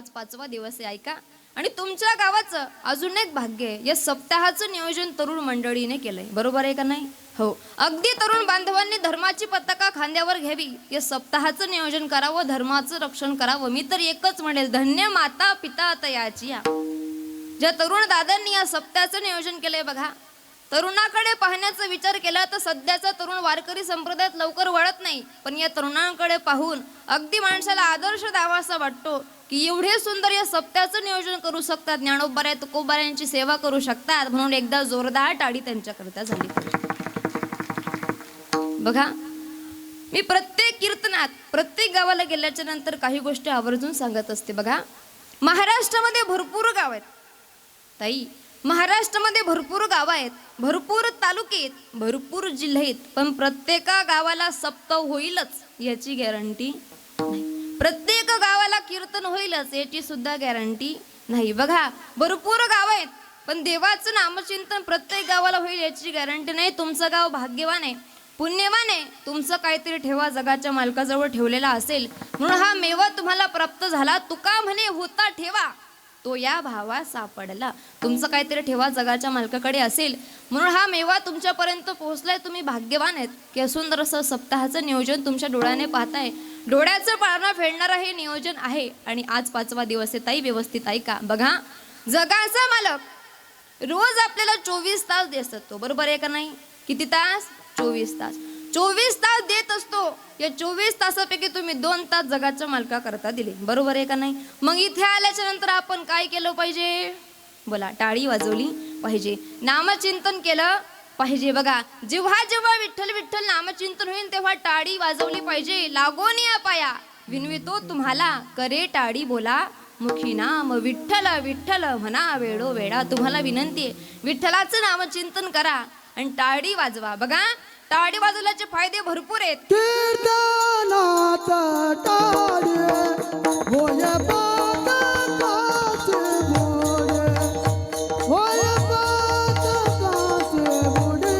आज 5वा दिवस आहे ऐका. आणि तुमच्या गावाचं अजून एक भाग्य आहे, या सप्ताहाचं नियोजन तरुण मंडळीने केलंय. बरोबर आहे का नाही? हो, अगदी तरुण बांधवांनी धर्माची पताका खांद्यावर घ्यावी, या सप्ताहाचं नियोजन करावं, धर्माचं रक्षण करावं. मी तर एकच म्हणेल, धन्य माता पिता तयाची. ज्या तरुण दादांनी या सप्ताहाचं नियोजन केलंय बघा. तरुणाकडे पाहण्याचा विचार केला तर सध्याचा तरुण वारकरी संप्रदायात लवकर वळत नाही, पण या तरुणांकडे पाहून अगदी माणसाला आदर्श द्यावासा वाटतो की एवढे सुंदर या सप्ताहाचं नियोजन करू शकतात, ज्ञानोबाऱ्या तुकोबाऱ्यांची सेवा करू शकतात. म्हणून एकदा जोरदार टाळी त्यांच्याकरता झाली. बघा, मी प्रत्येक कीर्तनात प्रत्येक गावाला गेल्याच्या नंतर काही गोष्टी आवर्जून सांगत असते. बघा, महाराष्ट्रामध्ये भरपूर गाव आहेत ताई, महाराष्ट्रामध्ये भरपूर गाव आहेत, भरपूर तालुके आहेत, भरपूर जिल्हे आहेत, पण प्रत्येका गावाला सप्ताह होईलच याची गॅरंटी नाही. प्रत्येक गावाला कीर्तन होईलच याची सुद्धा गॅरंटी नाही. बघा, भरपूर गाव आहेत, पण देवाचं नामचिंतन प्रत्येक गावाला होईल याची गॅरंटी नाही. तुमचं गाव भाग्यवान आहे, पुण्यवान आहे, तुमचं काहीतरी ठेवा जगाच्या मालकाजवळ ठेवलेला असेल, म्हणून हा मेवा तुम्हाला प्राप्त झाला. तुका म्हणे होता ठेवा तो या भावा सापडला. तुमचं काहीतरी ठेवा जगाच्या मालकाकडे असेल, म्हणून हा मेवा तुमच्यापर्यंत पोहोचलाय. तुम्ही भाग्यवान आहेत की सुंदर असं सप्ताहाचं नियोजन तुमच्या डोळ्याने पाहताय. डोळ्याचं पारणं फेडणारं हे नियोजन आहे. आणि आज 5वा दिवस आहे ताई, व्यवस्थित ऐका. बघा, जगाचा मालक रोज आपल्याला 24 तास देत असतो. बरोबर आहे का नाही? किती तास? 24 तास. 24 तास देत असतो. या 24 तासापैकी तुम्ही 2 तास जगाच्या मालका करता दिले. बरोबर आहे का नाही? मग इथे आल्याच्या नंतर आपण काय केलं पाहिजे? बोला, टाळी वाजवली पाहिजे, नामचिंतन केलं पाहिजे. बघा, जेव्हा जेव्हा विठ्ठल विठ्ठल नामचिंतन होईल तेव्हा टाळी वाजवली पाहिजे. लागोन या पाया विनवितो तुम्हाला, करे टाळी बोला मुखी नाम विठ्ठल विठ्ठल म्हणा वेळो वेळा. तुम्हाला विनंती आहे, विठ्ठलाचं नामचिंतन करा आणि टाळी वाजवा. बघा, टाळी वाजवल्याचे फायदे भरपूर आहेत. कीर्तनात टाळी होय पातकाचे बुडे, होय पातकाचे बुडे,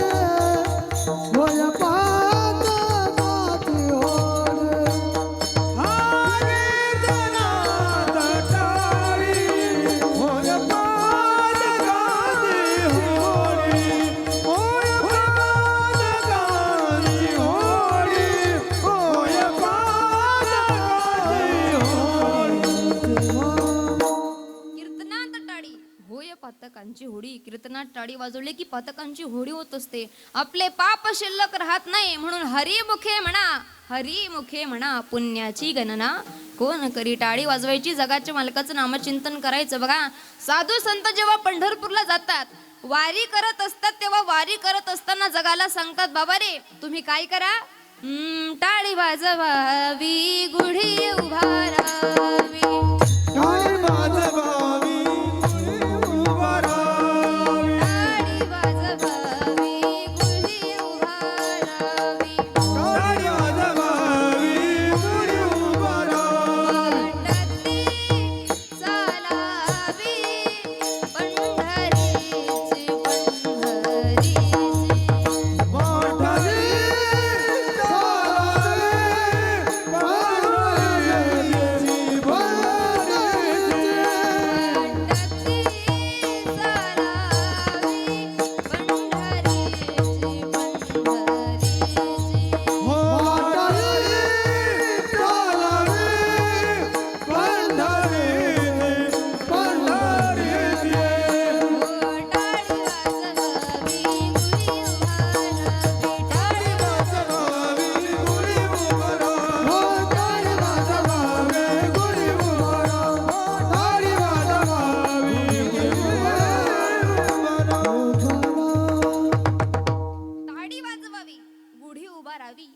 होय पातकाचे होडे. कीर्तनात टाळी होय पातकाचे होडे, होय पातकांची होडी. कीर्तनात टाळी वाजवले की पातकांची होडी होत असते. आपले पाप शिल्लक राहत नाही, म्हणून हरिमुखे म्हणा, हरिमुखे म्हणा पुण्याची गणना कोण करी. टाळी वाजवायची, जगाच्या मालकाचं नामचिंतन करायचं. बघा, साधू संत जेव्हा पंढरपूरला जातात, वारी करत असतात, तेव्हा वारी करत असताना जगाला सांगतात, बाबा रे तुम्ही काय करा, टाळी वाजवावी, गुढी उभारावी, टाळी वाजवावी,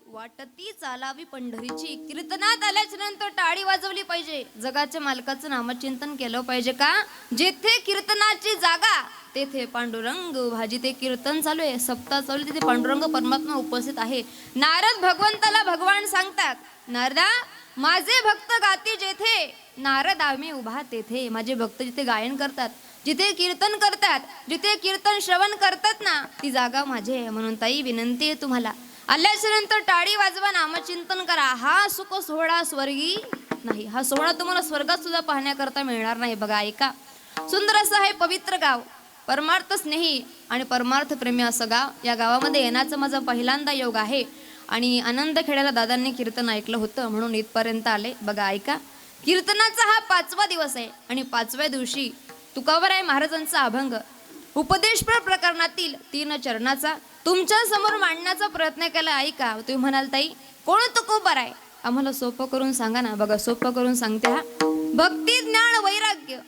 वाटती चालावी पंढरीची. कीर्तनात आल्याच्या नंतर टाळी वाजवली पाहिजे, जगाच्या मालकाचं नामचिंतन केलं पाहिजे. का? जेथे कीर्तनाची जागा तेथे पांडुरंग उभा. जिथे कीर्तन चालू आहे, सप्ताह चालू आहे, तिथे पांडुरंग परमात्मा उपस्थित आहे. नारद भगवंताला भगवान सांगतात, नारदा माझे भक्त गाती जेथे, नारद आम्ही उभा तेथे. माझे भक्त जिथे गायन करतात, जिथे कीर्तन करतात, जिथे कीर्तन श्रवण करतात ना, ती जागा माझी आहे. म्हणून ताई विनंती आहे तुम्हाला, आल्याच्या नंतर टाळी वाजवा, नामचिंतन करा. हा सुख सोहळा स्वर्गी नाही. हा सोहळा तुम्हाला स्वर्गात सुद्धा पाहण्याकरता मिळणार नाही. बघा ऐका, सुंदर असं आहे पवित्र गाव, परमार्थ स्नेही आणि परमार्थ प्रेमी असं गाव. या गावामध्ये येण्याचा माझा पहिल्यांदा योग आहे आणि आनंद खेड्याला दादांनी कीर्तन ऐकलं होतं म्हणून इथपर्यंत आले. बघा ऐका, कीर्तनाचा हा 5वा दिवस आहे आणि 5व्या दिवशी तुकावराय महाराजांचा अभंग उपदेशपर प्रकरणातील 3 चरणाचा तुमच्या समोर मांडण्याचा प्रयत्न केला. ऐका, तुम्ही म्हणाल ताई कोण तुकोबाराय, आम्हाला सोपं करून सांगा ना. बघा सोपं करून सांगते. हा भक्ती, ज्ञान, वैराग्य,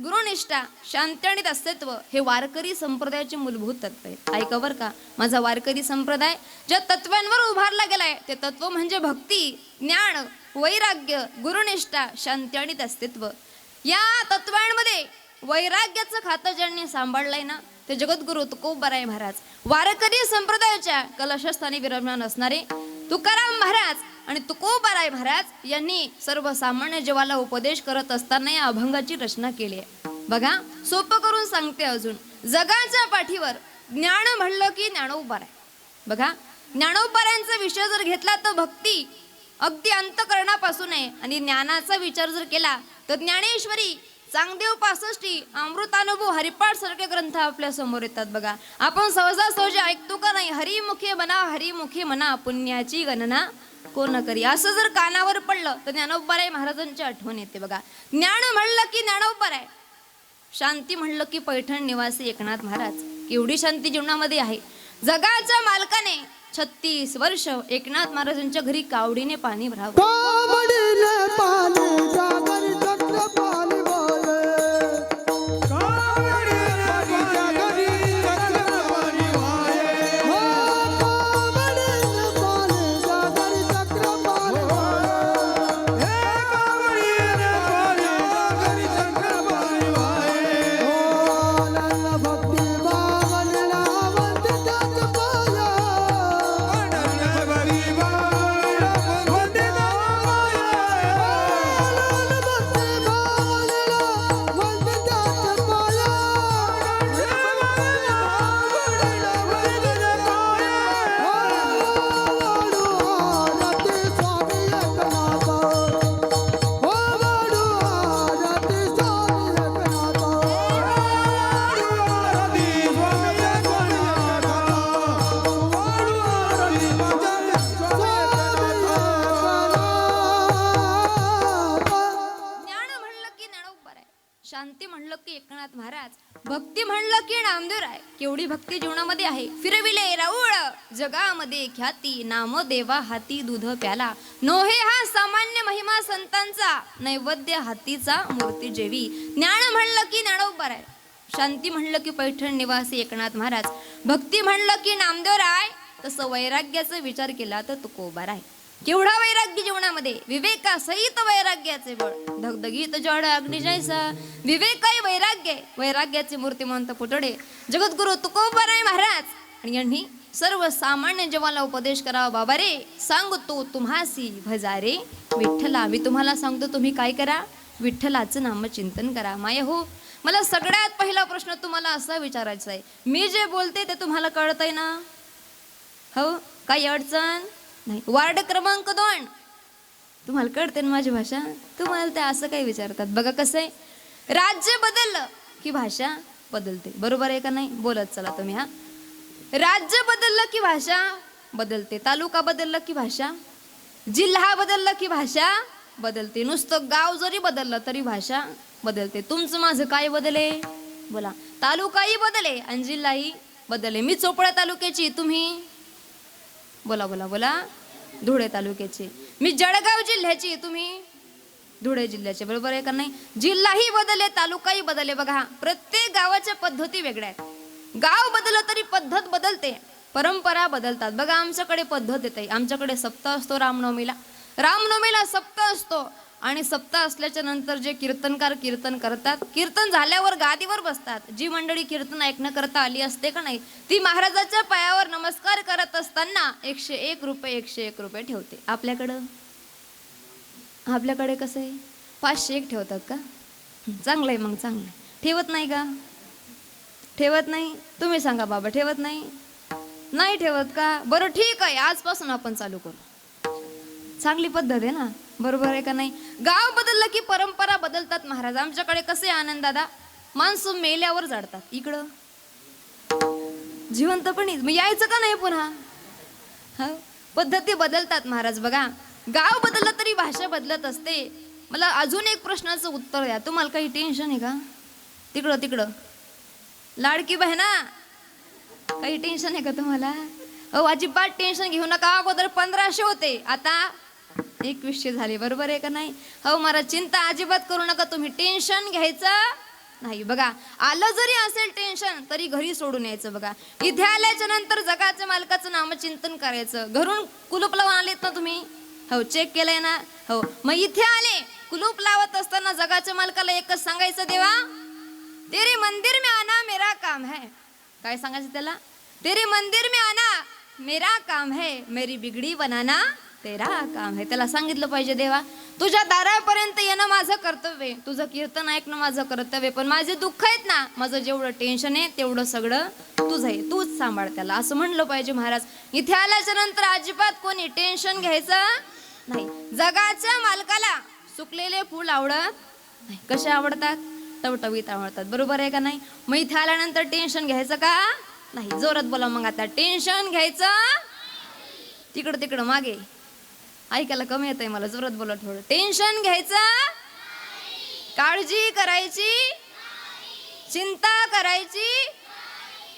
गुरुनिष्ठा, शांती आणि अस्तित्व हे वारकरी संप्रदायाचे मूलभूत तत्व आहेत. ऐका बरं का, माझा वारकरी संप्रदाय ज्या तत्वांवर उभारला गेलाय ते तत्व म्हणजे भक्ती, ज्ञान, वैराग्य, गुरुनिष्ठा, शांती आणि अस्तित्व. या तत्वांमध्ये वैराग्याचं खातं ज्यांनी सांभाळलंय ना ते जगद्गुरु तुकोबाराय महाराज. वारकरी संप्रदायाच्या कलशस्थानी विराजमान असणारे तुकाराम महाराज आणि तुकोबाराय महाराज यांनी सर्वसामान्य जीवाला उपदेश करत असताना या अभंगाची रचना केली आहे. बघा सोपं करून सांगते अजून. जगाच्या पाठीवर ज्ञान म्हणलं की ज्ञानोबाराय. बघा ज्ञानोबारायांचा विषय जर घेतला तर भक्ती अगदी अंतकरणापासून आहे आणि ज्ञानाचा विचार जर केला तर ज्ञानेश्वरी, चांगदेव 65, अमृतानुभव, हरिपाठ सारखे ग्रंथ आपल्या समोर येतात. बघा आपण सहजासहजी ऐकतो का नाही, हरिमुखे म्हणा हरिमुखे म्हणा पुण्याची गणना कोण करी, असं जर कानावर पडलं तर ज्ञानोबाराय महाराजांची आठवण येते. बघा ज्ञान म्हणलं की ज्ञानोबाराय, शांती म्हणलं की पैठण निवासी एकनाथ महाराज. केवढी शांती जीवनामध्ये आहे. जगाच्या मालकाने 36 वर्ष एकनाथ महाराजांच्या घरी कावडीने पाणी भरावं. कावडीने पाणी सागर चक्रपाणी वाहे. कावडीने पाणी सागर चक्रपाणी वाहे. हो कावडीने पाणी सागर चक्रपाणी वाहे. हे कावडीने पाणी सागर चक्रपाणी वाहे. हो नंद भक्ती भावनेला वंदितात पाया. नंद भक्ती भावनेला वंदितात शांती म्हणलं की एकनाथ महाराज, भक्ती म्हणलं की नामदेवराय. केवढी भक्ती जीवनामध्ये आहे. फिरविले राऊळ जगामध्ये ख्याती, नाम देवा हाती दूध प्याला. नोहे हा सामान्य महिमा संतांचा, नैवेद्य हातीचा मूर्ती जेवी. ज्ञान म्हणलं की ज्ञानोबाराय, शांती म्हणलं की पैठण निवासी एकनाथ महाराज, भक्ती म्हणलं की नामदेवराय, तसं वैराग्याचा विचार केला तर तुकोबाराय. केवढा वैराग्य जीवनामध्ये, विवेकासहित वैराग्याचे बळ, धगधगीत जड अग्नी जैसा. विवेकाई वैराग्य, वैराग्याचे मूर्तिमंत पुतळे जगद्गुरु तुकोबाराय महाराज. आणि यांनी सर्वसामान्य जीवाला उपदेश करावा. बाबा रे सांगतो तुम्हासी भजारे विठ्ठला. मी तुम्हाला सांगतो तुम्ही काय करा, विठ्ठलाचं नामचिंतन करा. माय हो, मला सगळ्यात पहिला प्रश्न तुम्हाला असा विचारायचा आहे, मी जे बोलते ते तुम्हाला कळतंय ना? हो, काही अडचण नाही. वार्ड क्रमांक 2 तुम्हाला कळते ना माझी भाषा? तुम्हाला ते असं काही विचारतात. बघा कसं आहे, राज्य बदललं की भाषा बदलते. बरोबर आहे का नाही? बोलत चला तुम्ही. हा, राज्य बदललं की भाषा बदलते, तालुका बदललं की भाषा, जिल्हा बदललं की भाषा बदलते, नुसतं गाव जरी बदललं तरी भाषा बदलते. तुमचं माझं काय बदले? बोला. तालुकाही बदले आणि जिल्हाही बदले. मी चोपडा तालुक्याची, तुम्ही बोला बोला बोला. धुळे तालुक्याचे. मी जळगाव जिल्ह्याची, तुम्ही धुळे जिल्ह्याचे. बरोबर आहे का नाही? जिल्हाही बदले, तालुकाही बदले. बघा प्रत्येक गावाच्या पद्धती वेगळ्या आहेत. गाव बदललं तरी पद्धत बदलते, परंपरा बदलतात. बघा आमच्याकडे पद्धत येते, आमच्याकडे सप्ताह असतो रामनवमीला सप्ताह असतो आणि सप्ताह असल्याच्या नंतर जे कीर्तनकार कीर्तन करतात, कीर्तन झाल्यावर गादीवर बसतात. जी मंडळी कीर्तन ऐकणं करता आली असते का नाही, ती महाराजाच्या पायावर नमस्कार करत असताना 101 रुपये ठेवते. आपल्याकडे कसं आहे, 501 ठेवतात का? चांगलं आहे, मग चांगलं आहे. ठेवत नाही का? ठेवत नाही? तुम्ही सांगा बाबा, ठेवत नाही? नाही ठेवत का? बरं ठीक आहे, आजपासून आपण चालू करू. चांगली पद्धत आहे ना, बरोबर आहे का नाही? गाव बदललं की परंपरा बदलतात महाराज. आमच्याकडे कसे आनंद दादा, माणसं मेल्यावर जाडतात, इकडं जिवंतपणी मग यायचं का नाही पुन्हा? हा, पद्धती बदलतात महाराज. बघा, गाव बदललं तरी भाषा बदलत असते. मला अजून एक प्रश्नाचं उत्तर द्या. तुम्हाला काही टेन्शन आहे का? तिकडं तिकडं लाडकी बहिणा, काही टेन्शन आहे का तुम्हाला? अजिबात टेन्शन घेऊ नका. अगोदर 1500 होते, आता 2100 झाले, बरोबर आहे का नाही? मला चिंता अजिबात करू नका. तुम्ही टेन्शन घ्यायचं नाही. बघा, आलं जरी असेल टेन्शन तरी घरी सोडून यायचं. बघा, इथे आल्याच्या नंतर जगाच्या मालकाचं नामचिंतन करायचं. घरून कुलूप लावून आलेत ना तुम्ही? चेक केलंय ना? मग इथे आले, कुलूप लावत असताना जगाच्या मालकाला एकच सांगायचं, देवा तेरे मंदिर में आना मेरा काम है. काय सांगायचं त्याला? तेरे मंदिर में आना मेरा काम है, मेरी बिगड़ी बनाना तेरा काम है. त्याला सांगितलं पाहिजे, देवा तुझ्या दारापर्यंत येणं माझं कर्तव्य, तुझं कीर्तन ऐकणं माझं कर्तव्य, पण माझे दुःख आहेत ना, माझं जेवढं टेन्शन आहे तेवढं सगळं तुझं आहे, तूच सांभाळ त्याला, असं म्हणलं पाहिजे महाराज. इथे आल्याच्या नंतर अजिबात कोणी टेन्शन घ्यायचं नाही. जगाच्या मालकाला सुकलेले फूल आवडत नाही. कसे आवडतात? टवटवीत आवडतात, बरोबर आहे का नाही? मग इथे आल्यानंतर टेन्शन घ्यायचं का नाही? जोरात बोला मग आता. टेन्शन घ्यायचं. तिकडं तिकडं मागे ऐकायला कमी येत आहे मला, जोरात बोला थोडं. टेन्शन घ्यायचं, काळजी करायची, चिंता करायची,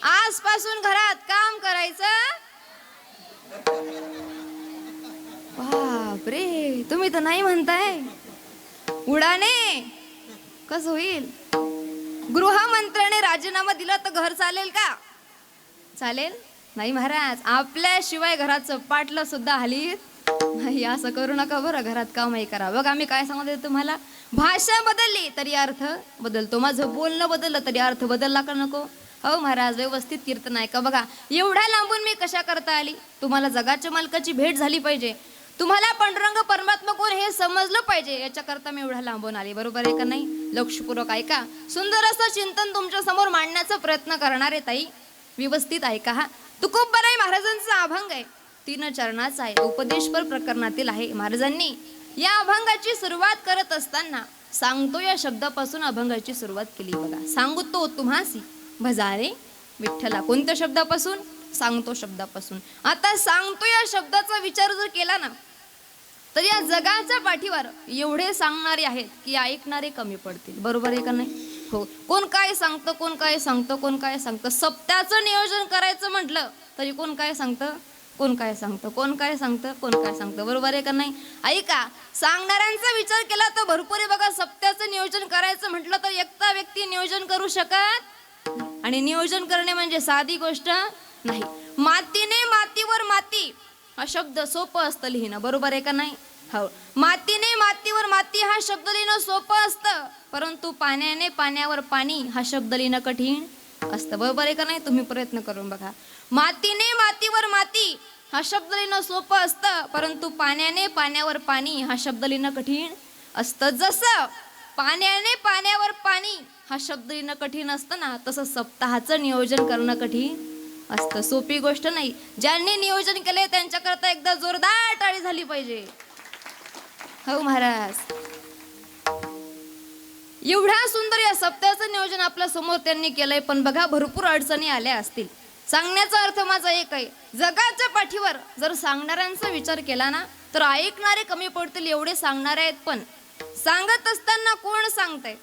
आजपासून घरात काम करायचं. बापरे, तुम्ही तर नाही म्हणताय. उडाने कसं होईल? गृहमंत्र्याने राजीनामा दिला तर घर चालेल का? चालेल नाही महाराज. आपल्याशिवाय घराचं पाटलं सुद्धा हलीत नाही. असं करू नका बरं, घरात कामही करा. बघ, आम्ही काय सांगतो तुम्हाला, भाषा बदलली तरी अर्थ बदलतो. माझं बोलणं बदललं तरी अर्थ बदलला का नको? महाराज, व्यवस्थित कीर्तन ऐका. बघा, एवढ्या लांबून मी कशा करता आली? तुम्हाला जगाच्या मालकाची भेट झाली पाहिजे, तुम्हाला पांडुरंग परमात्मा कोण हे समजलं पाहिजे, याच्याकरता मी एवढ्या लांबून आली, बरोबर आहे का नाही? लक्षपूर्वक ऐका. सुंदर असं चिंतन तुमच्या समोर मांडण्याचा प्रयत्न करणार आहे ताई. व्यवस्थित ऐका. हा तुकोबराय महाराजांचा अभंग आहे, 3 चरणाचा आहे, उपदेशपर प्रकरणातील आहे. महाराजांनी या अभंगाची सुरुवात करत असताना सांगतो या शब्दापासून अभंगाची सुरुवात केली. बघा, सांगतो तुम्हासी भजारे विठ्ठला. कोणत्या शब्दापासून? सांगतो शब्दापासून. आता सांगतो या शब्दाचा विचार जर केला ना, तर या जगाच्या पाठीवर एवढे सांगणारे आहेत की ऐकणारे कमी पडतील, बरोबर आहे का नाही? कोण काय सांगतं, कोण काय सांगतं, कोण काय सांगतं. सप्त्याचं नियोजन करायचं म्हटलं तरी कोण काय सांगतं, कोण काय सांगतं, कोण काय सांगतं, कोण काय सांगतं, बरोबर आहे का नाही? ऐका, सांगणाऱ्यांचा विचार केला तर भरपूर आहे. बघा, सप्त्याचं नियोजन करायचं म्हटलं तर एकटा व्यक्ती नियोजन करू शकत, आणि नियोजन करणे म्हणजे साधी गोष्ट नाही. मातीने मातीवर माती हा शब्द सोपं असतं लिहिणं, बरोबर आहे का नाही? मातीने मातीवर माती हा शब्द लिहिणं सोपं असतं, परंतु पाण्याने पाण्यावर पाणी हा शब्द लिहिणं कठीण असतं, बरोबर आहे का नाही? तुम्ही प्रयत्न करून बघा. मातीने मातीवर माती हा शब्द लिहिणं सोपं असतं, परंतु पाण्याने पाण्यावर पाणी हा शब्द लिहिणं कठीण असतं. जसं पाण्याने पाण्यावर पाणी हा शब्द लिहिणं कठीण असतं ना, तसं सप्ताहाचं नियोजन करणं कठीण असतं. सोपी गोष्ट नाही. ज्यांनी नियोजन केले त्यांच्याकरता एकदा जोरदार टाळी झाली पाहिजे. महाराज, एवढ्या सुंदर या सप्त्याचं नियोजन आपल्या समोर त्यांनी केलंय, पण बघा, भरपूर अडचणी आल्या असतील. सांगण्याचा अर्थ माझा एक आहे, जगाच्या पाठीवर जर सांगणाऱ्यांचा विचार केला ना, तर ऐकणारे कमी पडतील. एवढे सांगणारे आहेत, पण सांगत असताना कोण सांगतंय,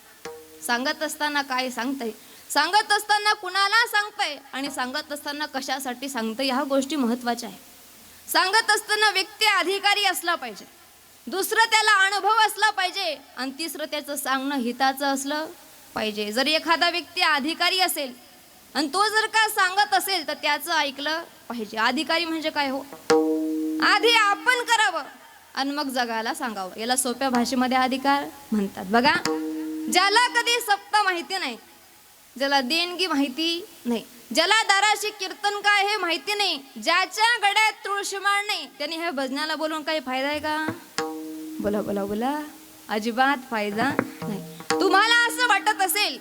सांगत असताना काय सांगतंय, सांगत असताना कुणाला सांगतंय, आणि सांगत असताना कशासाठी सांगतंय, ह्या गोष्टी महत्वाच्या आहे. सांगत असताना व्यक्ती अधिकारी असला पाहिजे, दुसरं त्याला अनुभव असला पाहिजे, आणि तिसरं त्याचं सांगणं हिताचं असलं पाहिजे. जर एखादा व्यक्ती अधिकारी असेल आणि तो जर का सांगत असेल तर त्याचं ऐकलं पाहिजे. अधिकारी म्हणजे काय हो? आधी आपण करावं आणि मग जगाला सांगावं, याला सोप्या भाषेमध्ये अधिकार म्हणतात. बघा, ज्याला कधी सप्ता माहिती नाही, ज्याला देणगी माहिती नाही, ज्याला दाराशी कीर्तन काय हे माहिती नाही, ज्याच्या गड्यात तुळशीमाळ नाही, त्याने हे भजनाला बोलून काही फायदा आहे का? बोला बोला बोला, अजिबात फायदा नाही. तुम्हाला असं वाटत असेल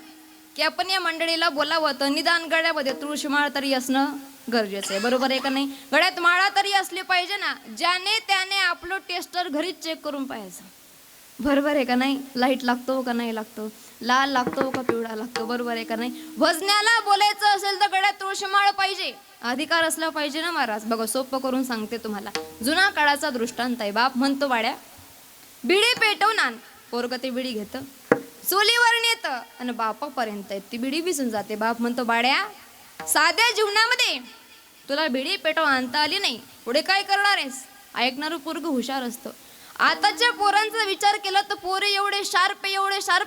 की आपण या मंडळीला बोलावं तर निदान गड्यामध्ये तुळशीमाळ तरी असणं गरजेचं आहे, बरोबर आहे का नाही? गळ्यात माळा तरी असली पाहिजे ना, ज्याने त्याने आपलं टेस्टर घरीच चेक करून पाहायचं, बरोबर आहे का नाही? लाईट लागतो का नाही लागतो, लाल लागतो का पिवळा लागतो, बरोबर आहे का नाही? भजनाला बोलायचं असेल तर गळ्यात तुळशीमाळ पाहिजे, अधिकार असला पाहिजे ना महाराज. बघा सोपं करून सांगते तुम्हाला, जुना काळाचा दृष्टांत आहे. बाप म्हणतो बाड्या बिडी पेटवून आण, पोरग ते बिडी घेतं, चुलीवर नेतं आणि बापापर्यंत ती बिडी विसून जाते. बाप म्हणतो बाड्या साध्या जीवनामध्ये तुला बिडी पेटवून आणता आली नाही, पुढे काय करणार आहेस? ऐकणारं पोरग हुशार असतं. आताच्या पोरांचा विचार केला तर पोरे एवढे शार्प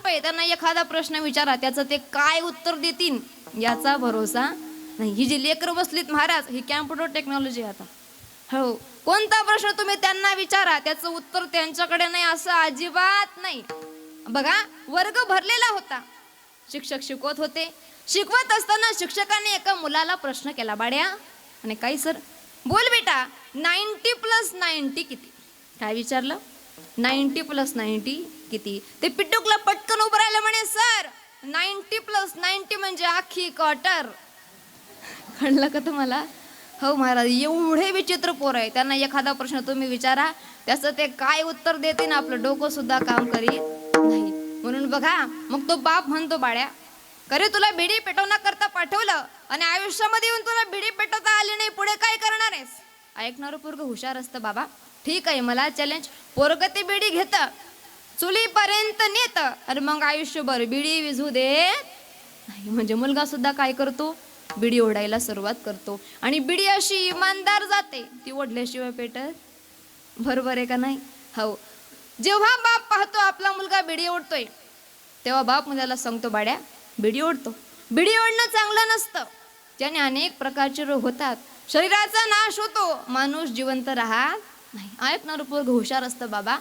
आहे, त्यांना एखादा प्रश्न विचारा त्याचं ते काय उत्तर देतील याचा भरोसा नाही. ही जी लेकरं बसलीत महाराज, ही कॅम्प्युटर टेक्नॉलॉजी आता. हो, कोणता प्रश्न तुम्ही त्यांना विचारा त्याचं उत्तर त्यांच्याकडे नाही असं अजिबात नाही. बघा वर्ग भरलेला होता, शिक्षक शिकवत होते. शिकवत असताना शिक्षकाने एका मुलाला प्रश्न केला, बाड्या आणि काही सर बोल बेटा 90 + 90 किती? काय विचारलं? 90 + 90 किती? ते पिटूकला पटकन उभं राहिलं म्हणे, सर 90 + 90 म्हणजे आखी क्वार्टर. कळलं का तुम्हाला? हो महाराज, एवढे विचित्र पोर आहे, त्यांना एखादा प्रश्न तुम्ही विचारा त्याचं ते काय उत्तर देते ना, आपलं डोकं सुद्धा काम करीत नाही. म्हणून बघा मग तो बाप म्हणतो बाड्या करे तुला बिडी पेटवण्याकरता पाठवलं आणि आयुष्यामध्ये येऊन तुला बिडी पेटवता आली नाही, पुढे काय करणार आहेस? ऐकणारं पोरग हुशार असतं. बाबा ठीक आहे, मला चॅलेंज. पोरग ते बिडी घेतं, चुलीपर्यंत नेतं आणि मग आयुष्यभर बिडी विझू देत नाही. म्हणजे मुलगा सुद्धा काय करतो? बिडी ओढायला सुरुवात करतो आणि बिडी अशी इमानदार जाते, ती ओढल्याशिवाय पेटत, बरोबर आहे का नाही? हो, जेव्हा बाप पाहतो आपला मुलगा बिडी ओढतोय तेव्हा बाप मुलाला सांगतो बाड्या बिडी ओढतो. बिडी ओढणं चांगलं नसतं, त्याने अनेक प्रकारचे रोग होतात, शरीराचा नाश होतो, माणूस जिवंत राहत नाही. ऐकणारं पोरग हुशार असतं. बाबा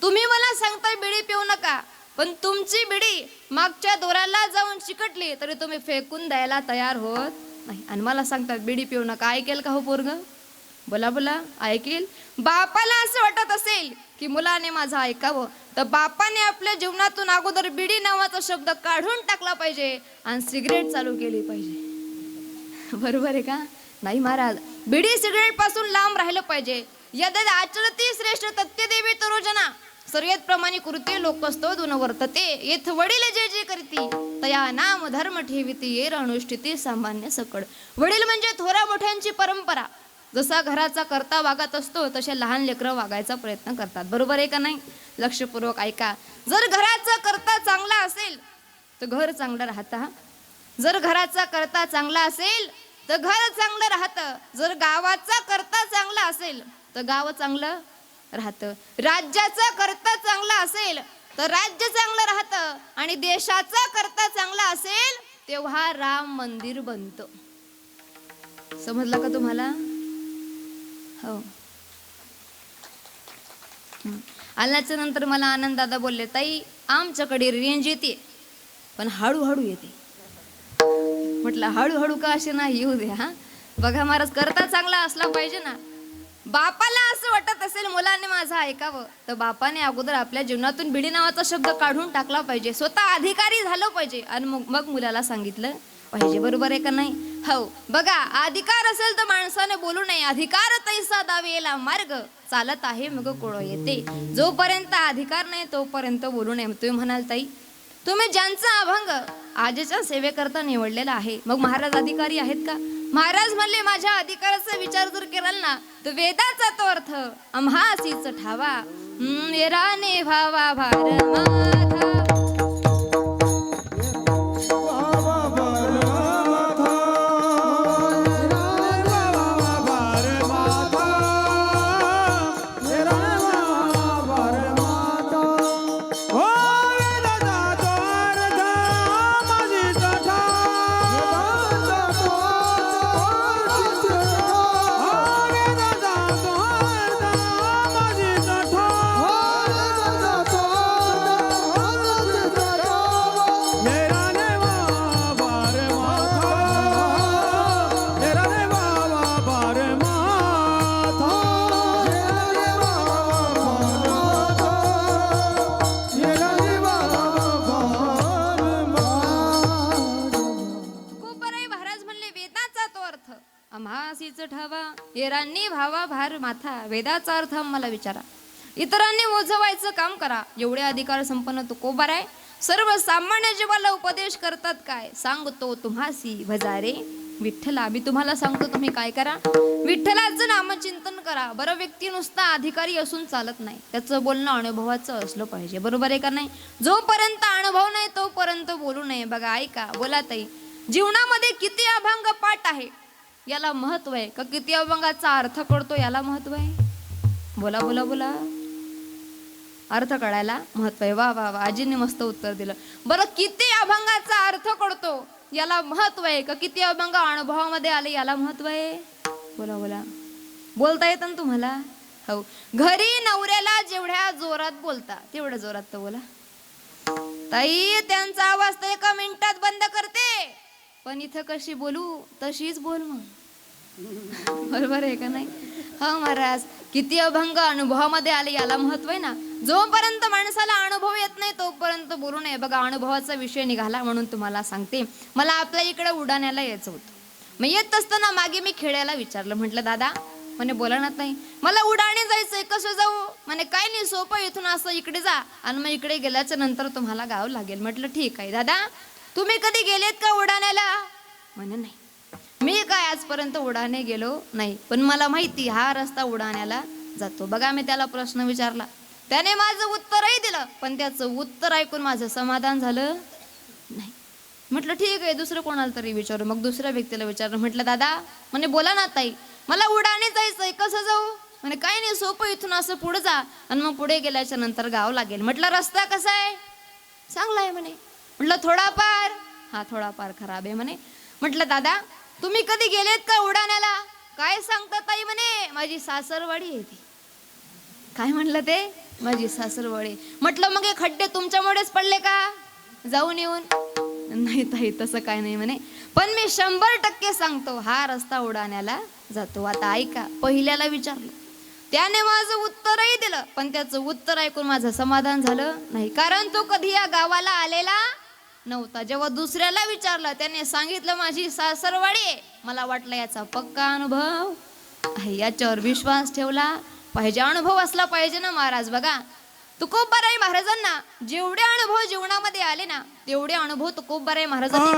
तुम्ही मला सांगताय बिडी पिऊ नका, पण तुमची बिडी मागच्या दोराला जाऊन चिकटली तरी तुम्ही फेकून द्यायला तयार होत नाही आणि मला सांगतात बिडी पिऊ नका. ऐकेल का हो पोरग? बोला बोला, ऐकेल? बापाला असं वाटत असेल की मुलाने माझं ऐकावं तर बापाने आपल्या जीवनातून अगोदर बिडी नावाचा शब्द काढून टाकला पाहिजे आणि सिगरेट चालू केली पाहिजे, बरोबर आहे का नाही महाराज? बिडी सिगरेट पासून लांब राहिलं पाहिजे. यद्यद् आचरती श्रेष्ठ तथ्यदेवी तरोजना, सर्यत प्रमाणे कृते लोकस्तो दुन वर्तते, येथ वडील जे जे करती तया नाम धर्म ठेविती येर अनुष्ठिती सामान्य सकड. वडील म्हणजे थोरा मोठ्यांची परंपरा. जसा घराचा कर्ता वागत असतो तसे लहान लेकरं वागायचा प्रयत्न करतात, बरोबर आहे का नाही? लक्षपूर्वक ऐका. जर घराचा कर्ता चांगला असेल तर घर चांगलं राहतं. जर घराचा कर्ता चांगला असेल तर घर चांगलं राहतं. जर गावाचा कर्ता चांगला असेल तर गाव चांगलं राहतं. राज्याचा कर्ता चांगला असेल तर राज्य चांगलं राहतं आणि देशाचा कर्ता चांगला असेल तेव्हा राम मंदिर बनतं. समजलं का तुम्हाला? हो. आल्याच्या नंतर मला आनंद दादा बोलले, ताई आमच्याकडे रेंज येते पण हळूहळू येते. म्हटलं हळूहळू का असे नाही येऊ दे. हा बघा महाराज, करता चांगला असला पाहिजे ना. बापाला असं वाटत असेल मुलाने माझं ऐकावं तर बापाने अगोदर आपल्या जीवनातून बिडी नावाचा शब्द काढून टाकला पाहिजे, स्वतः अधिकारी झालं पाहिजे आणि मग मुलाला सांगितलं पाहिजे, बरोबर आहे का नाही? हो. बघा अधिकार असेल तर माणसाने बोलू नये. अधिकार तैसा दावेला मार्ग चालत आहे मग कोळ येते. जोपर्यंत अधिकार नाही तोपर्यंत बोलू नये. तुम्ही म्हणाल ताई तुम्ही ज्यांचा अभंग आजच्या सेवेकरता निवडलेला आहे मग महाराज अधिकारी आहेत का? महाराज म्हणले माझ्या अधिकाराचा विचार जर केला ना तर वेदाचा तो अर्थ आम्हासीच ठावा. येराने भावा भार माथा उठावा, हेरांनी भावा भार माथा, वेदाचा अर्थ मला विचारा, इतरांनी मोजवायचं काम करा, एवढे अधिकार संपन्न तुकोबार आहे. सर्व सामान्य जीवाला उपदेश करतात काय, सांगतो तुम्हासी भजारे विठ्ठला. मी तुम्हाला सांगतो तुम्ही काय करा, विठ्ठलाचं नामचिंतन करा. बरं, व्यक्ती नुसता अधिकारी असून चालत नाही, त्याचं बोलणं अनुभवाचं असलं पाहिजे, बरोबर आहे का नाही. जोपर्यंत अनुभव नाही तोपर्यंत बोलू नये. बघा, ऐका, बोला ताई, जीवनामध्ये किती अभंग पाठ आहे याला महत्व आहे का किती अभंगाचा अर्थ कळतो याला महत्व आहे? बोला बोला बोला. अर्थ कळायला महत्व आहे. वा वा वा, आजींनी मस्त उत्तर दिलं. बरं, किती अभंगाचा अर्थ कळतो याला महत्व आहे का किती अभंग अनुभवामध्ये आले याला महत्व आहे? बोला बोला. बोलता येतं ना तुम्हाला? हो. घरी नवऱ्याला जेवढ्या जोरात बोलता तेवढ्या जोरात तर बोला. ताई, त्यांचा आवाज तर 1 मिनिटात बंद करते, पण इथं कशी बोलू तशीच बोल मग. बरोबर आहे का नाही? हो महाराज, किती अभंग अनुभवामध्ये आले याला महत्व आहे ना. जोपर्यंत माणसाला अनुभव येत नाही तोपर्यंत बोलू नये. बघा, अनुभवाचा विषय निघाला म्हणून तुम्हाला सांगते. मला आपल्या इकडे उडाण्याला यायचं होतं. मग येत असताना मागे मी खेड्याला विचारलं, म्हटलं दादा, म्हणे बोला ना ताई, मला उडाणे जायचंय, कसं जाऊ? म्हणे काय नाही, सोपं, इथून असं इकडे जा आणि मग इकडे गेल्याच्या नंतर तुम्हाला गाव लागेल. म्हटलं ठीक आहे दादा, तुम्ही कधी गेलेत का उडाण्याला? म्हणे नाही, मी काय आजपर्यंत उडाणे गेलो नाही, पण मला माहिती हा रस्ता उडाण्याला जातो. बघा, मी त्याला प्रश्न विचारला, त्याने माझं उत्तरही दिलं, पण त्याचं उत्तर ऐकून माझं समाधान झालं नाही. म्हटलं ठीक आहे, दुसरं कोणाला तरी विचारू. मग दुसऱ्या व्यक्तीला विचारलं, म्हटलं दादा, म्हणे बोला ना ताई, मला उडाणे जायचंय, कसं जाऊ? म्हणे काही नाही, सोपं, इथून असं पुढे जा आणि मग पुढे गेल्याच्या नंतर गाव लागेल. म्हटलं रस्ता कसा आहे? चांगला आहे म्हणे. म्हटलं थोडाफार? हा, थोडाफार खराब आहे म्हणे. म्हटलं दादा, तुम्ही कधी गेलेत का उडाण्याला? काय सांगता ताई? म्हणे माझी सासरवाडी आहे ती. काय म्हणलं ते? माझी सासरवाडी. म्हटलं मग हे खड्डे तुमच्यामुळेच पडले का जाऊन येऊन? नाही ताई, तसं काय नाही म्हणे, पण मी 100% सांगतो, हा रस्ता उडाण्याला जातो. आता ऐका, पहिल्याला विचारलं, त्याने माझं उत्तरही दिलं, पण त्याचं उत्तर ऐकून माझं समाधान झालं नाही, कारण तो कधी या गावाला आलेला नव्हता. जेव्हा दुसऱ्याला विचारलं, त्याने सांगितलं माझी सासरवाडी आहे. मला वाटलं याचा पक्का अनुभव आहे, याच्यावर विश्वास ठेवला पाहिजे, अनुभव असला पाहिजे ना महाराज. बघा, तुकोबाराय महाराजांना जेवढे अनुभव जीवनामध्ये आले ना तेवढे अनुभव तुकोबाराय महाराजांनी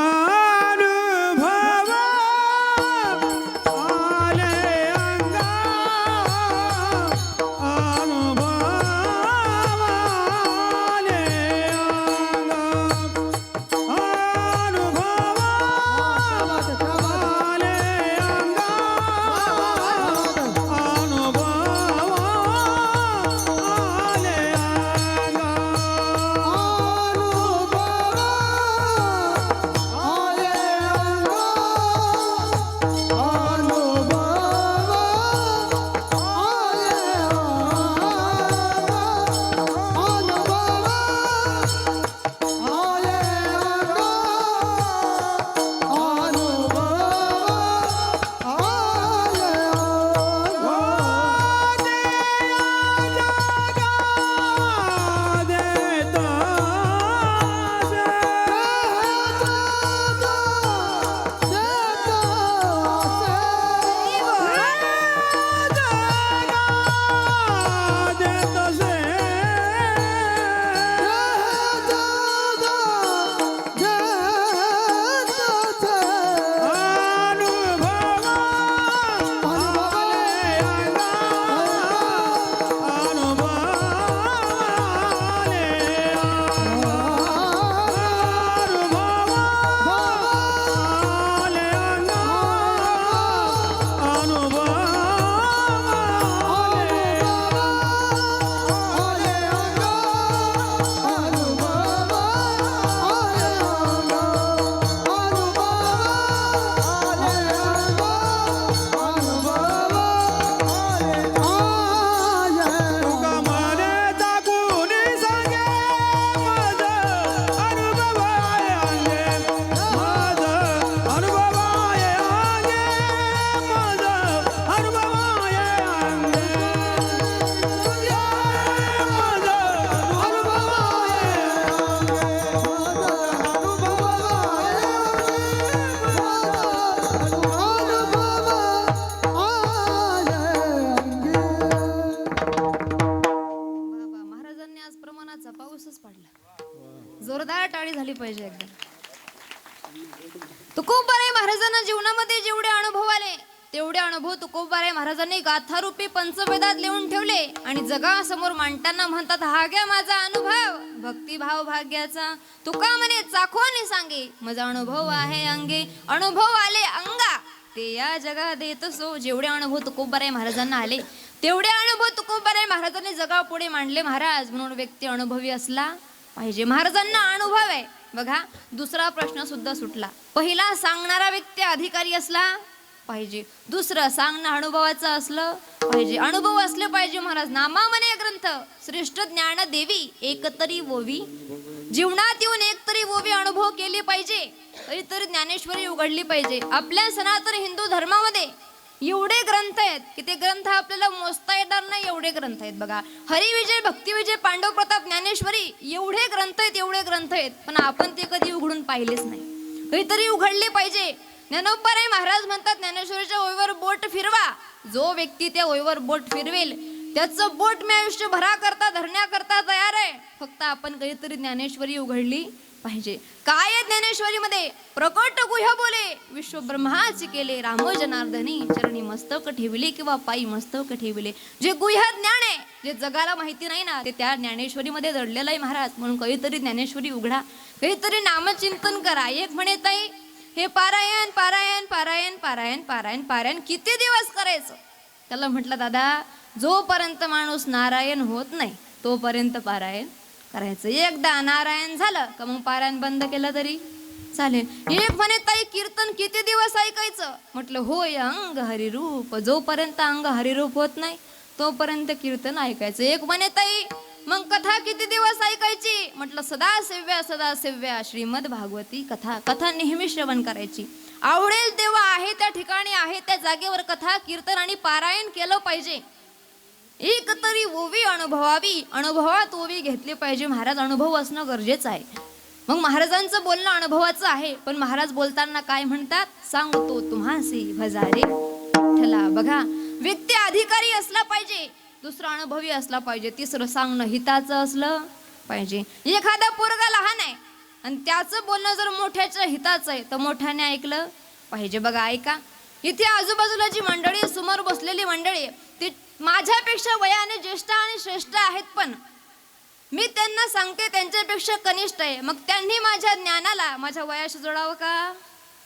पाहिजे एकदा. तुकोबाराय महाराजांना जीवनामध्ये जेवढे अनुभव आले तेवढे अनुभव तुकोबाराय महाराजांनी गाथारूपी पंचवेदात लिहून ठेवले आणि जगासमोर मांडताना म्हणतात, हा घ्या माझा अनुभव भक्तिभाव भाग्याचा. तुका म्हणे चाखोनी सांगे माझा अनुभव आहे अंगे. अनुभव आले अंगा ते या जगात येत सो. जेवढे अनुभव तुकोबाराय महाराजांना आले तेवढे अनुभव तुकोबाराय महाराजांनी जगापुढे मांडले महाराज. म्हणून व्यक्ती अनुभवी असला पाहिजे. महाराजांना अनुभव आहे बघा. दुसरा प्रश्न सुद्धा सुटला. पहिला सांगणारा व्यक्ती अधिकारी असला पाहिजे. दुसरं सांगणं अनुभवाचं असलं पाहिजे. अनुभव असले पाहिजे महाराज. नामा म्हणे ग्रंथ श्रेष्ठ ज्ञान देवी एकतरी ओवी. जीवनात येऊन एकतरी ओवी अनुभव केली पाहिजे. तरी ज्ञानेश्वरी उघडली पाहिजे. आपल्या सनातन हिंदू धर्मामध्ये एवढे ग्रंथ आहेत की ते ग्रंथ आपल्याला मोजता येणार नाही एवढे ग्रंथ आहेत बघा. हरिविजय भक्तिविजय पांडव प्रताप ज्ञानेश्वरी एवढे ग्रंथ आहेत एवढे ग्रंथ आहेत. पण आपण ते कधी उघडून पाहिलेच नाही. काहीतरी उघडले पाहिजे. ज्ञानोबाराय महाराज म्हणतात, ज्ञानेश्वरीच्या ओळीवर बोट फिरवा. जो व्यक्ती त्या ओळीवर बोट फिरवेल त्याचं बोट मी आयुष्य भराकरता धरण्याकरता तयार आहे. फक्त आपण काहीतरी ज्ञानेश्वरी उघडली पाहिजे. काय आहे ज्ञानेश्वरीमध्ये? प्रकट गुह्य बोले विश्व ब्रह्माचे केले. राम जनार्दनी चरणी मस्तक ठेवले किंवा पायी मस्तक ठेवले. जे गुह्य ज्ञान आहे जे जगाला माहिती नाही ना ते त्या ज्ञानेश्वरीमध्ये दडलेलं आहे महाराज. म्हणून काहीतरी ज्ञानेश्वरी उघडा. काहीतरी नामचिंतन करा. एक म्हणे ताई हे पारायण पारायण पारायण पारायण पारायण पारायण किती दिवस करायचं? त्याला म्हटलं दादा जोपर्यंत माणूस नारायण होत नाही तोपर्यंत पारायण करायचं. एकदा नारायण झालं का मग पारायण बंद केलं तरी चालेल. एक म्हणे ताई कीर्तन किती दिवस ऐकायचं? म्हटलं होय अंग हरिरूप. जोपर्यंत अंग हरिरूप होत नाही तोपर्यंत कीर्तन ऐकायचं. एक म्हणे ताई मग कथा किती दिवस ऐकायची? म्हटलं सदा सेव्या श्रीमद भागवती कथा. कथा नेहमी श्रवण करायची. आवडेल तेव्हा आहे त्या ठिकाणी आहे त्या जागेवर कथा कीर्तन आणि पारायण केलं पाहिजे. एक तरी ओवी अनुभवावी. अनुभवात ओवी घेतली पाहिजे महाराज. अनुभव असणं गरजेचं आहे. मग महाराजांचं बोलणं अनुभवाचं आहे. पण महाराज बोलताना काय म्हणतात? सांगतो तुम्हासी भजारे विठ्ठला. बघा व्यक्ती अधिकारी असला पाहिजे. दुसरा अनुभवी असला पाहिजे. तिसरं सांगणं हिताचं असलं पाहिजे. एखादा पोरगा लहान आहे आणि त्याचं बोलणं जर मोठ्याच्या हिताचं आहे तर मोठ्याने ऐकलं पाहिजे. बघा ऐका इथे आजूबाजूला जी मंडळी समोर बसलेली मंडळी ती माझ्यापेक्षा वयाने ज्येष्ठ आणि श्रेष्ठ आहेत. पण मी त्यांना सांगते त्यांच्यापेक्षा कनिष्ठ आहे. मग त्यांनी माझ्या ज्ञानाला माझ्या वयाशी जोडावं का?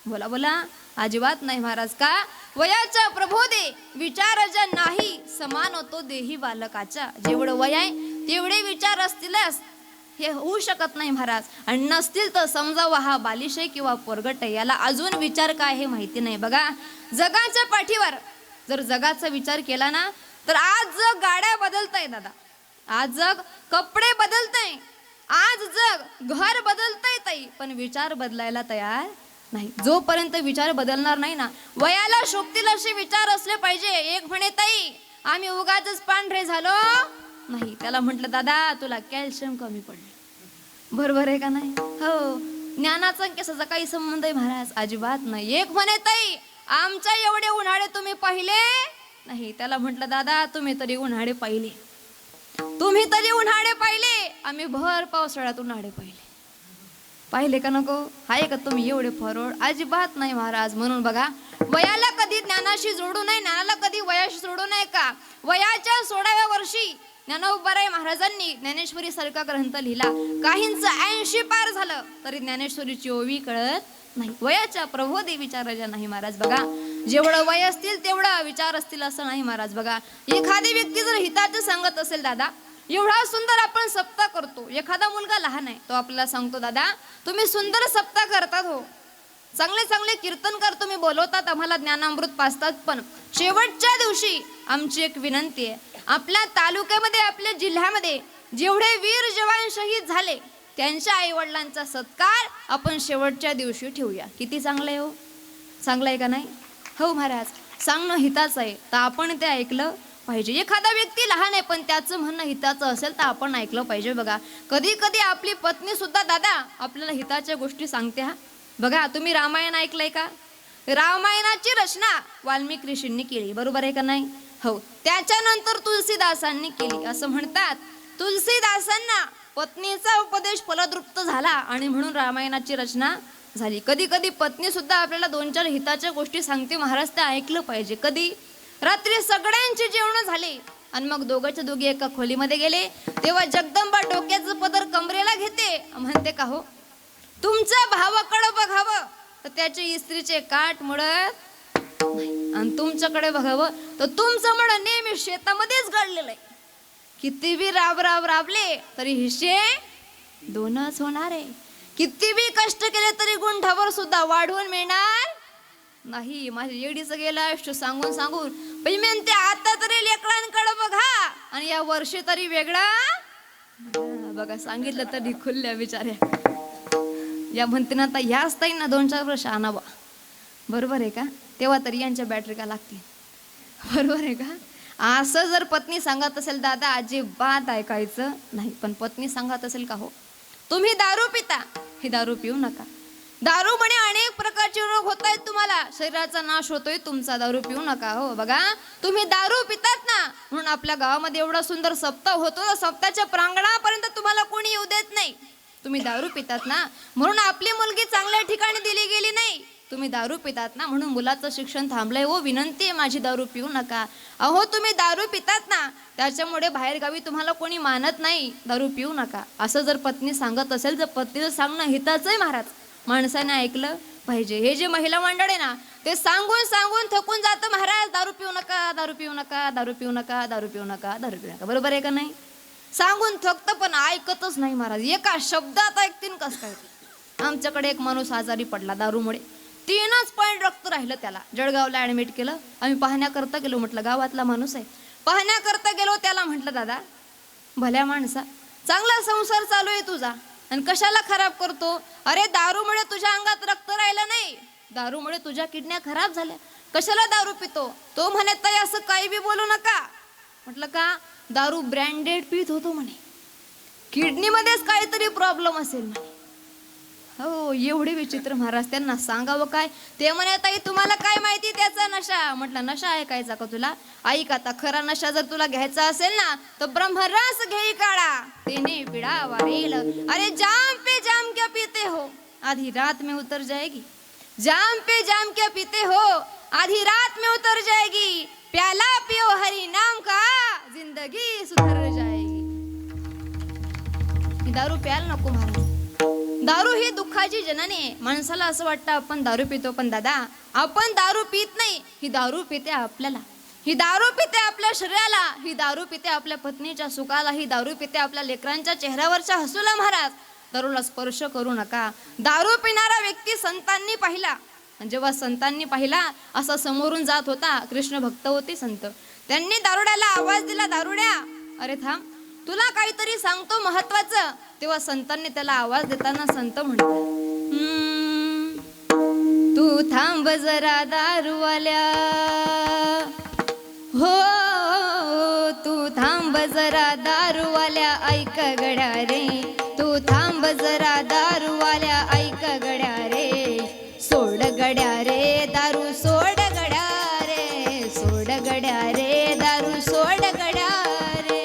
बोला बोला. अजिबात नाही महाराज. का? वयाच्या प्रबोधे विचार ज्या नाही समान होतो देही बालकाच्या. जेवढं वय आहे तेवढे विचार असतीलच हे होऊ शकत नाही महाराज. आणि नसतील तर समजावा हा बालिश आहे किंवा पोरगट आहे. याला अजून विचार काय हे माहिती नाही. बघा जगाच्या पाठीवर जर जगाचा विचार केला ना तर आज जग गाड्या बदलतंय दादा. आज जग कपडे बदलतंय. आज जग घर बदलतंय ताई. पण विचार बदलायला तयार नाही. जोपर्यंत विचार बदलणार नाही ना वयाला शोभतील असे विचार असले पाहिजे. एक म्हणे ताई आम्ही उगाचच पांढरे झालो नाही. त्याला म्हटलं दादा तुला कॅल्शियम कमी पडलं. बरोबर आहे का नाही? हो. ज्ञानाचा केसाचा काही संबंध आहे महाराज? अजिबात नाही. एक म्हणे ताई आमच्या एवढे उन्हाळे तुम्ही पाहिले नाही. त्याला म्हटलं दादा तुम्ही तरी उन्हाळे पाहिले. तुम्ही तरी उन्हाळे पाहिले. आम्ही भर पावसाळ्यात उन्हाळे पाहिले का नको? हाय का तुम्ही एवढे फरोड? अजिबात नाही महाराज. म्हणून बघा वयाला कधी ज्ञानाशी जोडू नये. ज्ञानाला कधी वयाशी जोडू नये. का? वयाच्या 16व्या वर्षी ज्ञानोबाराय महाराजांनी ज्ञानेश्वरी सारखा ग्रंथ लिहिला. काहींचं 80 पार झालं तरी ज्ञानेश्वरीची ओवी कळत नाही. वयाच्या प्रबोधे विचारायच्या नाही महाराज. बघा जेवढं वय असतील तेवढा विचार असतील असं नाही महाराज. बघा एखादी व्यक्ती जर हिताचं सांगत असेल दादा एवढा सुंदर आपण सप्ताह करतो. एखादा मुलगा लहान आहे तो आपल्याला सांगतो दादा तुम्ही सुंदर सप्ताह करतात हो. चांगले चांगले कीर्तनकार तुम्ही बोलवतात आम्हाला ज्ञानामृत पाजतात. पण शेवटच्या दिवशी आमची एक विनंती आहे. आपल्या तालुक्यामध्ये आपल्या जिल्ह्यामध्ये जेवढे वीर जवान शहीद झाले त्यांच्या आई वडिलांचा सत्कार आपण शेवटच्या दिवशी ठेवूया. किती चांगलं आहे हो? चांगलं आहे का नाही? हो महाराज. सांगणं हिताचं आहे तर आपण ते ऐकलं पाहिजे. एखादा व्यक्ती लहान आहे पण त्याचं म्हणणं हिताचं असेल तर आपण ऐकलं पाहिजे. बघा कधी कधी आपली पत्नी सुद्धा दादा आपल्याला हिताच्या गोष्टी सांगते. हा बघा तुम्ही रामायण ऐकलंय का? रामायणाची रचना वाल्मिकी ऋषींनी केली. बरोबर आहे का नाही? हो. त्याच्यानंतर तुलसीदासांनी केली. असं म्हणतात तुलसीदासांना पत्नीचा उपदेश फलद्रुप्त झाला आणि म्हणून रामायणाची रचना झाली. कधी कधी पत्नी सुद्धा आपल्याला 2-4 हिताच्या गोष्टी सांगते महाराज, ते ऐकलं पाहिजे. कधी रात्री सगळ्यांचे जेवण झाले आणि मग दोघांच्या दोघी एका खोलीमध्ये गेले, तेव्हा जगदंबा डोक्याचं पदर कमरेला घेते, म्हणते का हो तुमच्या भावाकडे बघावं तर त्याचे इस्त्रीचे काठ मुडत नाही, आणि तुमच्याकडे बघावं तर तुमचं मड नेहमी शेतामध्येच गळलेलं आहे. किती बी राबले तरी हिस्से 2च होणार आहे. किती बी कष्ट केले तरी गुंठावर सुद्धा वाढवून मिळणार नाही. माझ्या येडीचं गेलं आयुष्य सांगून सांगून पण म्हणते आता तरी लेकरांकडे बघा आणि या वर्षी तरी वेगळा बघा. सांगितलं तरी खुल्ल्या बिचाऱ्या या म्हणते ना, आता ह्याच ताई ना 2-4 वर्ष आणावा, बरोबर आहे का? तेव्हा तरी यांच्या बॅटरी का लागतील, बरोबर आहे का? असं जर पत्नी सांगत असेल दादा अजिबात ऐकायचं नाही. पण पत्नी सांगत असेल का हो तुम्ही दारू पिता, ही दारू पिऊ नका. दारू म्हणे अनेक प्रकारचे रोग होत आहेत, तुम्हाला शरीराचा नाश होतोय तुमचा, दारू पिऊ नका. हो बघा तुम्ही दारू पितात ना म्हणून आपल्या गावामध्ये एवढा सुंदर सप्ताह होतो, सप्ताहाच्या प्रांगणापर्यंत तुम्हाला कोणी येऊ देत नाही. तुम्ही दारू पितात ना म्हणून आपली मुलगी चांगल्या ठिकाणी दिली गेली नाही. तुम्ही दारू पितात ना म्हणून मुलाचं शिक्षण थांबलंय. हो विनंती आहे माझी, दारू पिऊ नका. अहो तुम्ही दारू पितात ना त्याच्यामुळे बाहेर गावी तुम्हाला कोणी मानत नाही, दारू पिऊ नका. असं जर पत्नी सांगत असेल तर पत्नीचं सांगणं हिताचं आहे महाराज, माणसाने ऐकलं पाहिजे. हे जे महिला मंडळ आहे ना ते सांगून सांगून थकून जातं महाराज, दारू पिऊ नका, दारू पिऊ नका, दारू पिऊ नका, दारू पिऊ नका, दारू पिऊ नका. बरोबर आहे का नाही? सांगून थकतं पण ऐकतच नाही महाराज. एका शब्दात ऐकतील कस काय? आमच्याकडे एक माणूस आजारी पडला दारूमुळे, 3च पॉईंट रक्त राहिलं त्याला. जळगावला ऍडमिट केलं. आम्ही पाहण्याकरता गेलो, म्हटलं गावातला माणूस आहे, पाहण्याकरता गेलो. त्याला म्हटलं दादा भल्या माणसा चांगला संसार चालू आहे तुझा आणि कशाला खराब करतो? अरे दारूमुळे तुझ्या अंगात रक्त राहिलं नाही, दारूमुळे तुझ्या किडन्या खराब झाल्या, कशाला दारू पितो? तो म्हणे ताई असं काही बी बोलू नका. म्हटलं का? दारू ब्रँडेड पित होतो म्हणे, किडनीमध्येच काहीतरी प्रॉब्लेम असेल म्हणे. हो एवढे विचित्र महाराज, त्यांना सांगावं काय? ते म्हणे ताई तुम्हाला काय माहिती त्याचा नशा. म्हटलं नशा ऐकायचा का तुला? ऐक आता, खरा नशा जर तुला घ्यायचा असेल ना तर ब्रह्मरस घेई काढा, तेने पिडा वारेल. अरे जाम पे जाम क्या पीते हो, आधी रात में उतर जाएगी. जाम पे जाम क्या पीते हो, आधी रात में उतर जाएगी. प्याला पियो हरि नाम का, जिंदगी सुधर जाएगी. दारू प्यायला नको महाराज. दारू ही दुःखाची जननी आहे. माणसाला असं वाटतं आपण दारू पितो, पण दादा आपण दारू पित नाही. ही दारू पिते आपल्याला, ही दारू पिते आपल्या शरीराला, ही दारू पिते आपल्या पत्नीच्या सुखाला, ही दारू पिते आपल्या लेकरांच्या चेहऱ्यावरच्या हसूला. महाराज दारूला स्पर्श करू नका. दारू पिणारा व्यक्ती संतांनी पाहिला, जेव्हा संतांनी पाहिला असा समोरून जात होता, कृष्ण भक्त होते संत, त्यांनी दारुड्याला आवाज दिला, दारुड्या अरे थांब तुला काहीतरी सांगतो महत्वाचं. तेव्हा संतांनी त्याला आवाज देताना संत म्हणतात, तू थांब जरा दारूवाल्या, हो तू थांब जरा दारूवाल्या, ऐक गड्या रे, तू थांब जरा दारूवाल्या, ऐक गड्या रे, सोड गड्या रे दारू, सोड गड्या रे, सोड गड्या रे दारू, सोड गड्या रे.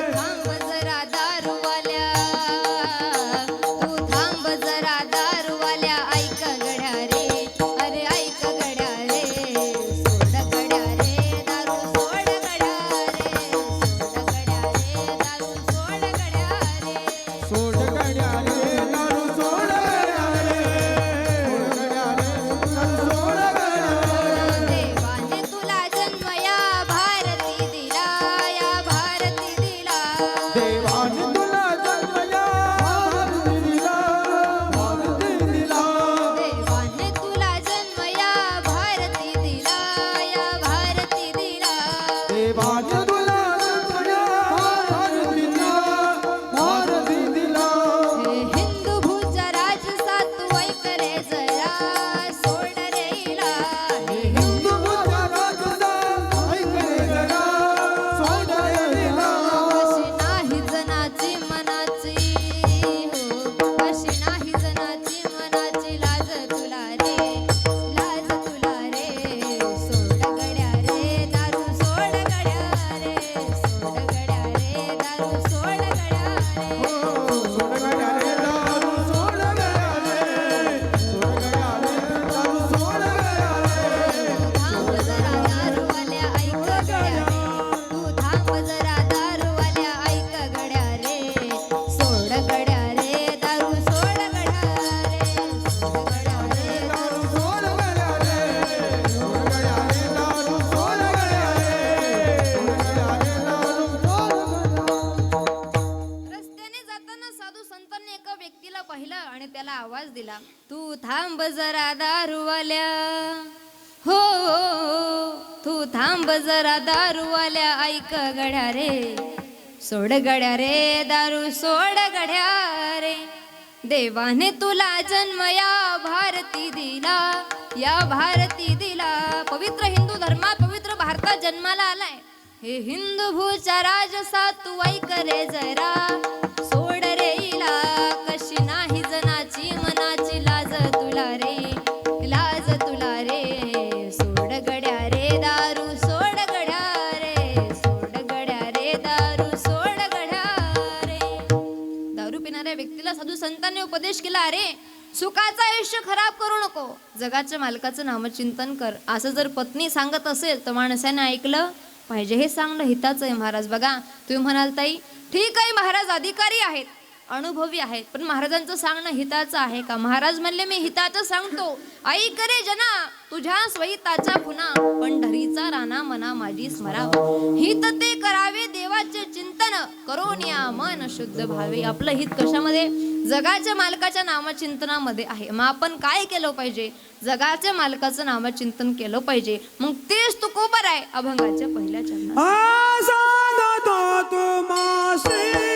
थांब जरा दारूवाल्या, पाहिलं आणि त्याला आवाज दिला, तू थांब जरा दारूवाल्या, हो तू थांब जरा दारूवाल्या, ऐक गड्या रे, सोड गड्या रे दारू, सोड गड्या रे. देवाने तुला जन्म या भारती दिला, या भारती दिला. पवित्र हिंदू धर्मात, पवित्र भारतात जन्माला आलाय. हे हिंदू भूचा राजसा तू ऐक रे जरा, सोड रे इला, कशी नाही जनाची मनाची लाज तुला रे, लाज तुला रे. सोड गड्या रे दारू, सोड गड्या रे, सोड गड्या रे दारू, सोड गड्या रे. दारू पिणाऱ्या व्यक्तीला साधू संतांनी उपदेश केला, अरे सुखाचं आयुष्य खराब करू नको, जगाच्या मालकाचं नामचिंतन कर. असं जर पत्नी सांगत असेल तर माणसाने ऐकलं पाहिजे. हे सांगणं हिताचं आहे महाराज. बघा तुम्ही म्हणाल ताई ठीक आहे, महाराज अधिकारी आहेत, अनुभवी आहेत, पण महाराजांचं सांगणं हिताचं आहे का? महाराज म्हणले मी हिताचं सांगतो, ऐक रे जना तुझ्या स्वहिताचा खुना, पंढरीचा राणा मना माझी स्मरा. हित ते करावे देवाचे चिंतन, करून या मन शुद्ध भावे. आपलं हित कशामध्ये? जगाच्या मालकाच्या नामचिंतनामध्ये आहे. मग आपण काय केलं पाहिजे? जगाच्या मालकाचं नामचिंतन केलं पाहिजे. मग तेच तुकोबर आहे अभंगाच्या पहिल्या चरणात. सांगतो तुम्हासी